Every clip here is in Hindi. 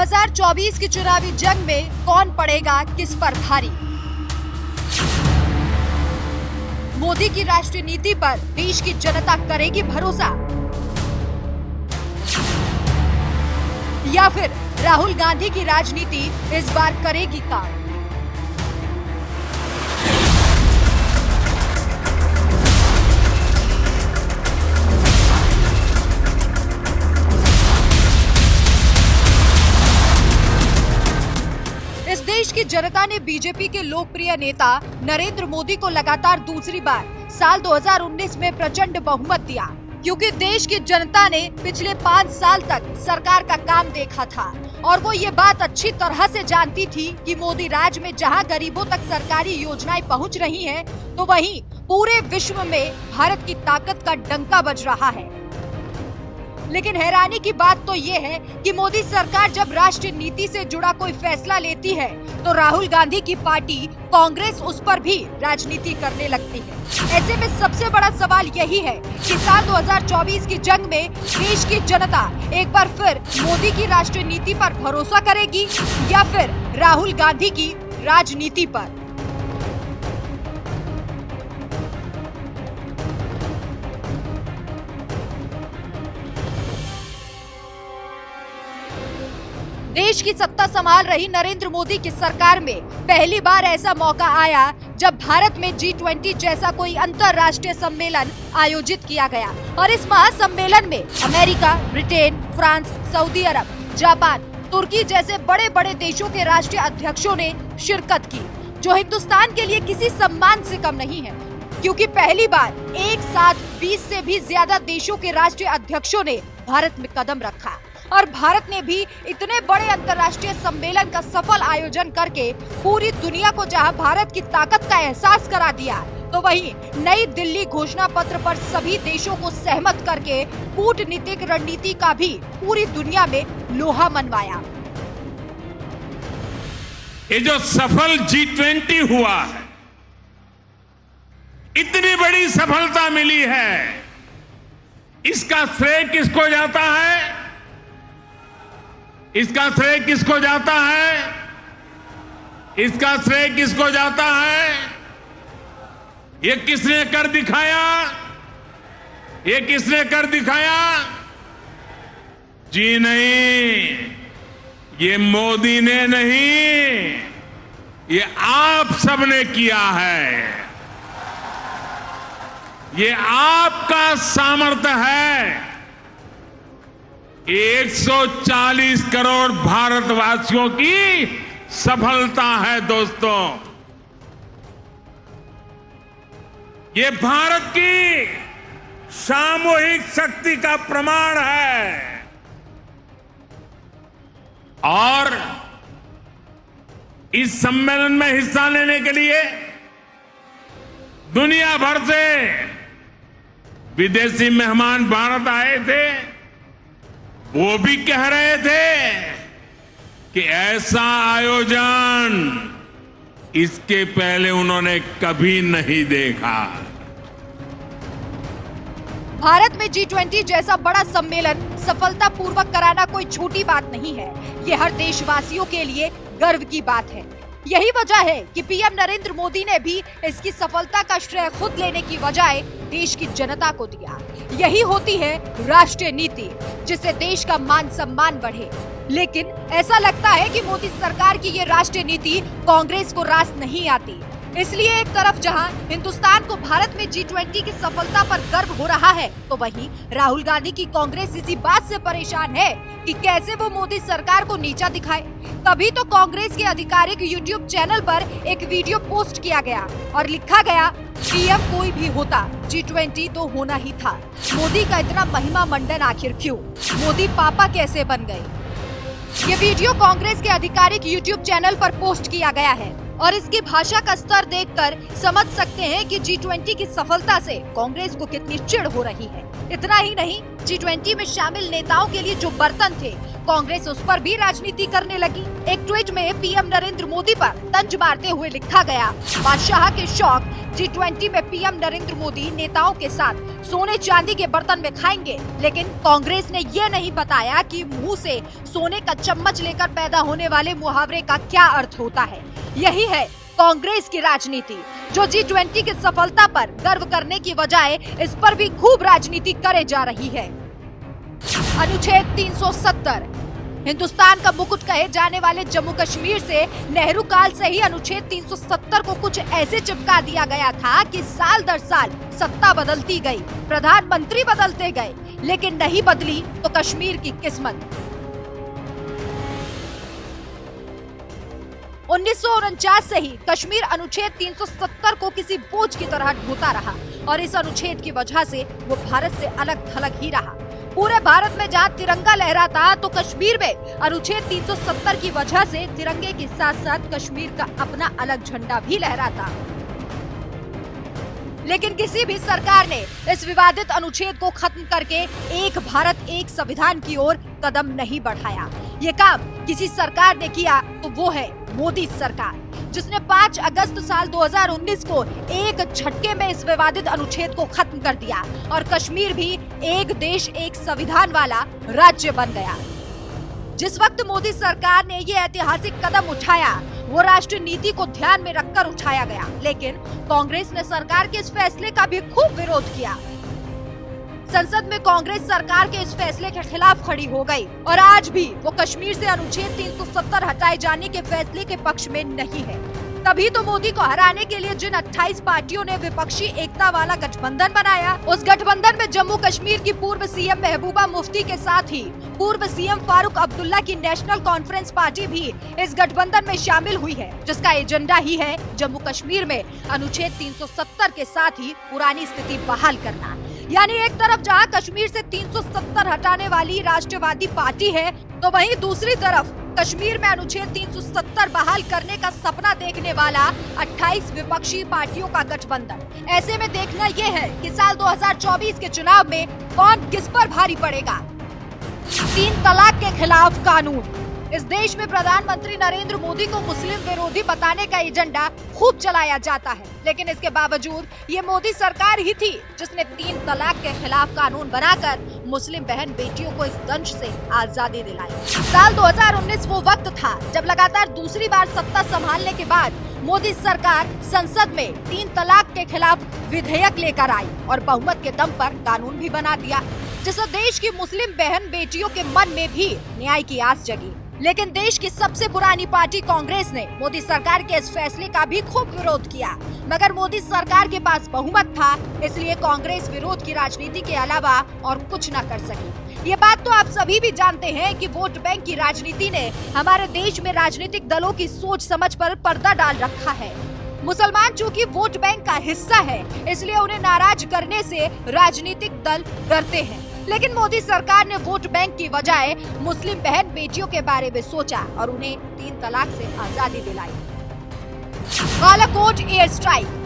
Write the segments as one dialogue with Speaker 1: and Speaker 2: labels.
Speaker 1: 2024 की चुनावी जंग में कौन पड़ेगा किस पर भारी? मोदी की राष्ट्रीय नीति पर देश की जनता करेगी भरोसा, या फिर राहुल गांधी की राजनीति इस बार करेगी काम? इस देश की जनता ने बीजेपी के लोकप्रिय नेता नरेंद्र मोदी को लगातार दूसरी बार साल 2019 में प्रचंड बहुमत दिया, क्योंकि देश की जनता ने पिछले 5 साल तक सरकार का काम देखा था और वो ये बात अच्छी तरह से जानती थी कि मोदी राज में जहां गरीबों तक सरकारी योजनाएं पहुंच रही हैं, तो वहीं पूरे विश्व में भारत की ताकत का डंका बज रहा है। लेकिन हैरानी की बात तो ये है कि मोदी सरकार जब राष्ट्रीय नीति से जुड़ा कोई फैसला लेती है तो राहुल गांधी की पार्टी कांग्रेस उस पर भी राजनीति करने लगती है। ऐसे में सबसे बड़ा सवाल यही है कि साल 2024 की जंग में देश की जनता एक बार फिर मोदी की राष्ट्रीय नीति पर भरोसा करेगी या फिर राहुल गांधी की राजनीति पर? देश की सत्ता संभाल रही नरेंद्र मोदी की सरकार में पहली बार ऐसा मौका आया जब भारत में G20 जैसा कोई अंतर्राष्ट्रीय सम्मेलन आयोजित किया गया और इस महासम्मेलन में अमेरिका, ब्रिटेन, फ्रांस, सऊदी अरब, जापान, तुर्की जैसे बड़े बड़े देशों के राष्ट्रीय अध्यक्षों ने शिरकत की, जो हिंदुस्तान के लिए किसी सम्मान से कम नहीं है, क्योंकि पहली बार एक साथ 20 से भी ज्यादा देशों के राष्ट्रीय अध्यक्षों ने भारत में कदम रखा और भारत ने भी इतने बड़े अंतर्राष्ट्रीय सम्मेलन का सफल आयोजन करके पूरी दुनिया को जहां भारत की ताकत का एहसास करा दिया, तो वहीं नई दिल्ली घोषणा पत्र पर सभी देशों को सहमत करके कूटनीतिक रणनीति का भी पूरी दुनिया में लोहा मनवाया।
Speaker 2: ये जो सफल G20 हुआ है, इतनी बड़ी सफलता मिली है, इसका श्रेय किसको जाता है? इसका श्रेय किसको जाता है? इसका श्रेय किसको जाता है? ये किसने कर दिखाया? ये किसने कर दिखाया? जी नहीं, ये मोदी ने नहीं, ये आप सबने किया है। ये आपका सामर्थ्य है। 140 करोड़ भारतवासियों की सफलता है दोस्तों। ये भारत की सामूहिक शक्ति का प्रमाण है और इस सम्मेलन में हिस्सा लेने के लिए दुनिया भर से विदेशी मेहमान भारत आए थे। वो भी कह रहे थे कि ऐसा आयोजन इसके पहले उन्होंने कभी नहीं देखा।
Speaker 1: भारत में G20 जैसा बड़ा सम्मेलन सफलतापूर्वक कराना कोई छोटी बात नहीं है। ये हर देशवासियों के लिए गर्व की बात है। यही वजह है कि पीएम नरेंद्र मोदी ने भी इसकी सफलता का श्रेय खुद लेने की बजाय देश की जनता को दिया। यही होती है राष्ट्रीय नीति, जिससे देश का मान सम्मान बढ़े। लेकिन ऐसा लगता है कि मोदी सरकार की ये राष्ट्रीय नीति कांग्रेस को रास नहीं आती। इसलिए एक तरफ जहां हिंदुस्तान को भारत में G20 की सफलता पर गर्व हो रहा है, तो वहीं राहुल गांधी की कांग्रेस इसी बात से परेशान है कि कैसे वो मोदी सरकार को नीचा दिखाए। तभी तो कांग्रेस के आधिकारिक YouTube चैनल पर एक वीडियो पोस्ट किया गया और लिखा गया, पीएम कोई भी होता, G20 तो होना ही था। मोदी का इतना महिमा मंडन आखिर क्यों? मोदी पापा कैसे बन गए? ये वीडियो कांग्रेस के आधिकारिक YouTube चैनल पर पोस्ट किया गया है और इसकी भाषा का स्तर देखकर समझ सकते हैं कि G20 की सफलता से कांग्रेस को कितनी चिढ़ हो रही है। इतना ही नहीं, G20 में शामिल नेताओं के लिए जो बर्तन थे, कांग्रेस उस पर भी राजनीति करने लगी। एक ट्वीट में पीएम नरेंद्र मोदी पर तंज मारते हुए लिखा गया, बादशाह के शौक G20 में पीएम नरेंद्र मोदी नेताओं के साथ सोने चांदी के बर्तन में खाएंगे, लेकिन कांग्रेस ने ये नहीं बताया कि मुंह से सोने का चम्मच लेकर पैदा होने वाले मुहावरे का क्या अर्थ होता है। यही है कांग्रेस की राजनीति, जो G20 की सफलता पर गर्व करने की बजाय इस पर भी खूब राजनीति करे जा रही है। अनुच्छेद 370 हिंदुस्तान का मुकुट कहे जाने वाले जम्मू कश्मीर से नेहरू काल से ही अनुच्छेद 370 को कुछ ऐसे चिपका दिया गया था कि साल दर साल सत्ता बदलती गई, प्रधानमंत्री बदलते गए, लेकिन नहीं बदली तो कश्मीर की किस्मत। 1949 से ही कश्मीर अनुच्छेद 370 को किसी बोझ की तरह ढोता रहा और इस अनुच्छेद की वजह से वो भारत से अलग थलग ही रहा। पूरे भारत में जहाँ तिरंगा लहराता तो कश्मीर में अनुच्छेद 370 की वजह से तिरंगे के साथ साथ कश्मीर का अपना अलग झंडा भी लहराता। लेकिन किसी भी सरकार ने इस विवादित अनुच्छेद को खत्म करके एक भारत एक संविधान की ओर कदम नहीं बढ़ाया। ये काम किसी सरकार ने किया तो वो है मोदी सरकार, जिसने 5 अगस्त साल 2019 को एक झटके में इस विवादित अनुच्छेद को खत्म कर दिया और कश्मीर भी एक देश एक संविधान वाला राज्य बन गया। जिस वक्त मोदी सरकार ने ये ऐतिहासिक कदम उठाया वो राष्ट्रीय नीति को ध्यान में रखकर उठाया गया, लेकिन कांग्रेस ने सरकार के इस फैसले का भी खूब विरोध किया। संसद में कांग्रेस सरकार के इस फैसले के खिलाफ खड़ी हो गई और आज भी वो कश्मीर से अनुच्छेद 370 हटाए जाने के फैसले के पक्ष में नहीं है। तभी तो मोदी को हराने के लिए जिन 28 पार्टियों ने विपक्षी एकता वाला गठबंधन बनाया, उस गठबंधन में जम्मू कश्मीर की पूर्व सीएम महबूबा मुफ्ती के साथ ही पूर्व सीएम फारूक अब्दुल्ला की नेशनल कॉन्फ्रेंस पार्टी भी इस गठबंधन में शामिल हुई है, जिसका एजेंडा ही है जम्मू कश्मीर में अनुच्छेद 370 के साथ ही पुरानी स्थिति बहाल करना। यानी एक तरफ जहां कश्मीर से 370 हटाने वाली राष्ट्रवादी पार्टी है, तो वहीं दूसरी तरफ कश्मीर में अनुच्छेद 370 बहाल करने का सपना देखने वाला 28 विपक्षी पार्टियों का गठबंधन। ऐसे में देखना ये है कि साल 2024 के चुनाव में कौन किस पर भारी पड़ेगा। 3 तलाक के खिलाफ कानून। इस देश में प्रधानमंत्री नरेंद्र मोदी को मुस्लिम विरोधी बताने का एजेंडा खूब चलाया जाता है, लेकिन इसके बावजूद ये मोदी सरकार ही थी जिसने 3 तलाक के खिलाफ कानून बनाकर मुस्लिम बहन बेटियों को इस दंश से आजादी दिलाई। साल 2019 वो वक्त था जब लगातार दूसरी बार सत्ता संभालने के बाद मोदी सरकार संसद में 3 तलाक के खिलाफ विधेयक लेकर आई और बहुमत के दम पर कानून भी बना दिया, जिससे देश की मुस्लिम बहन बेटियों के मन में भी न्याय की आस जगी। लेकिन देश की सबसे पुरानी पार्टी कांग्रेस ने मोदी सरकार के इस फैसले का भी खूब विरोध किया, मगर मोदी सरकार के पास बहुमत था, इसलिए कांग्रेस विरोध की राजनीति के अलावा और कुछ न कर सकी। ये बात तो आप सभी भी जानते हैं कि वोट बैंक की राजनीति ने हमारे देश में राजनीतिक दलों की सोच समझ पर पर्दा डाल रखा है। मुसलमान चूंकि वोट बैंक का हिस्सा है, इसलिए उन्हें नाराज करने से राजनीतिक दल डरते हैं। लेकिन मोदी सरकार ने वोट बैंक की बजाय मुस्लिम बहन बेटियों के बारे में सोचा और उन्हें 3 तलाक से आजादी दिलाई। Balakot air strike.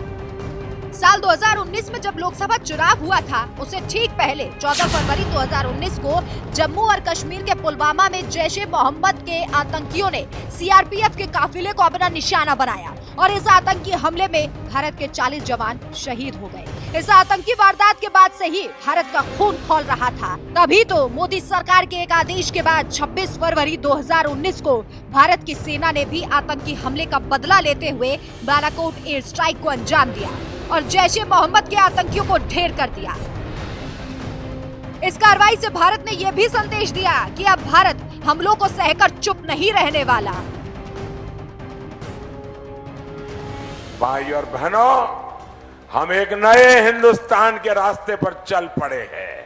Speaker 1: साल 2019 में जब लोकसभा चुनाव हुआ था, उससे ठीक पहले 14 फरवरी 2019 को जम्मू और कश्मीर के पुलवामा में जैश-ए-मोहम्मद के आतंकियों ने सीआरपीएफ के काफिले को अपना निशाना बनाया और इस आतंकी हमले में भारत के 40 जवान शहीद हो गए। इस आतंकी वारदात के बाद से ही भारत का खून खौल रहा था। तभी तो मोदी सरकार के एक आदेश के बाद 26 फरवरी 2019 को भारत की सेना ने भी आतंकी हमले का बदला लेते हुए बालाकोट एयर स्ट्राइक को अंजाम दिया और जैश-ए-मोहम्मद के आतंकियों को ढेर कर दिया। इस कार्रवाई से भारत ने यह भी संदेश दिया कि अब भारत हमलों को सहकर चुप नहीं रहने वाला।
Speaker 3: भाई और बहनों, हम एक नए हिंदुस्तान के रास्ते पर चल पड़े हैं,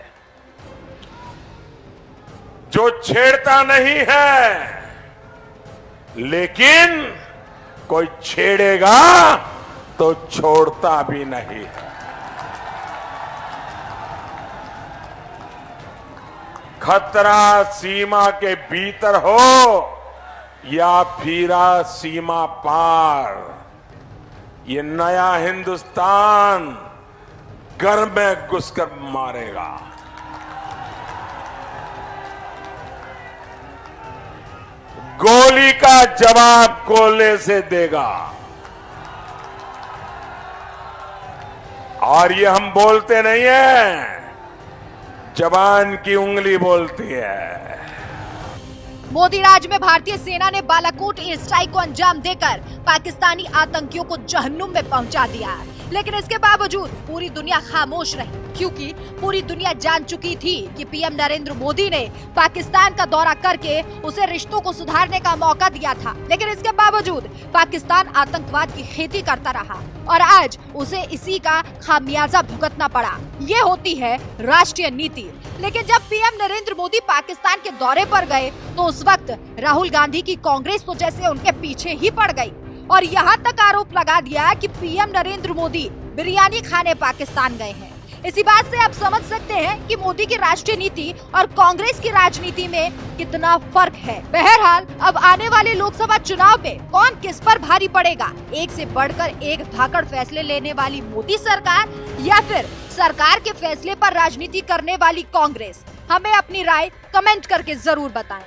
Speaker 3: जो छेड़ता नहीं है, लेकिन कोई छेड़ेगा तो छोड़ता भी नहीं है। खतरा सीमा के भीतर हो या फिरा सीमा पार, ये नया हिंदुस्तान घर में घुसकर मारेगा। गोली का जवाब गोले से देगा। और ये हम बोलते नहीं है, जबान की उंगली बोलती है।
Speaker 1: मोदी राज में भारतीय सेना ने बालाकोट एयर स्ट्राइक को अंजाम देकर पाकिस्तानी आतंकियों को जहन्नुम में पहुंचा दिया, लेकिन इसके बावजूद पूरी दुनिया खामोश रही, क्योंकि पूरी दुनिया जान चुकी थी कि पीएम नरेंद्र मोदी ने पाकिस्तान का दौरा करके उसे रिश्तों को सुधारने का मौका दिया था। लेकिन इसके बावजूद पाकिस्तान आतंकवाद की खेती करता रहा और आज उसे इसी का खामियाजा भुगतना पड़ा। ये होती है राष्ट्रीय नीति। लेकिन जब पीएम नरेंद्र मोदी पाकिस्तान के दौरे पर गए तो उस वक्त राहुल गांधी की कांग्रेस तो जैसे उनके पीछे ही पड़ गई और यहाँ तक आरोप लगा दिया कि पीएम नरेंद्र मोदी बिरयानी खाने पाकिस्तान गए हैं। इसी बात से आप समझ सकते हैं कि मोदी की राष्ट्रीय नीति और कांग्रेस की राजनीति में कितना फर्क है। बहरहाल अब आने वाले लोकसभा चुनाव में कौन किस पर भारी पड़ेगा, एक से बढ़कर एक धाकड़ फैसले लेने वाली मोदी सरकार या फिर सरकार के फैसले पर राजनीति करने वाली कांग्रेस, हमें अपनी राय कमेंट करके जरूर बताएं।